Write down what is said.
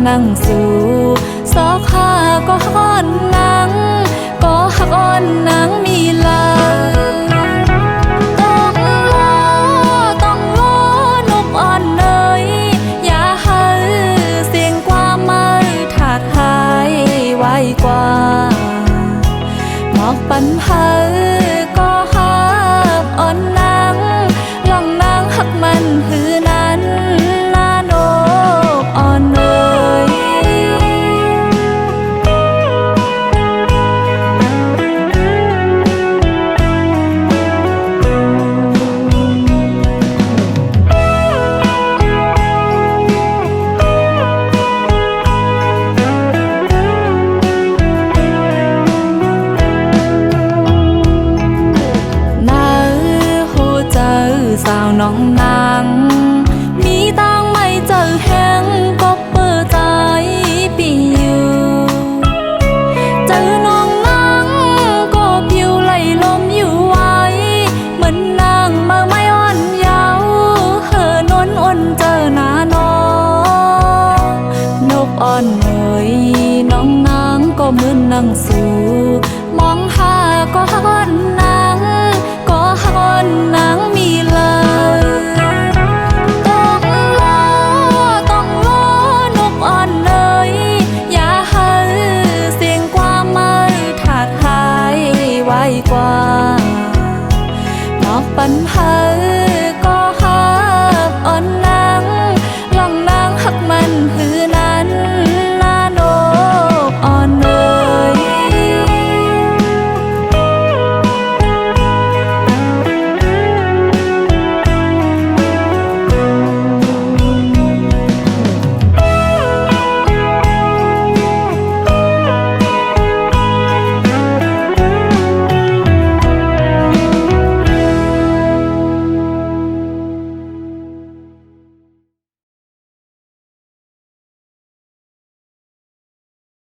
นั่งสู่ซอกหาก็ฮ้อนนางก็ฮักอ่อนนางมีลาต้องรอนกอ่อนเนยอย่าให้เสียงกว่าไม่ถาดหายไว้กว่าหมอกปันเพอก็ฮักอ่อนนางลองนางฮักมันหือนั้นน่านกอ่อนเนยสาวน้องนางมีตังไม่เจอแห้งก็เปิดใจปีอยู่เจอน้องนางก็ผิวไหลลมอยู่ไว้เหมือนนางมาไม่อ่อนเยาว์เห่อนวลอ่อนเจอหน้าน้องนกอ่อนเอ๋ยน้องนางก็เหมือนนางสู่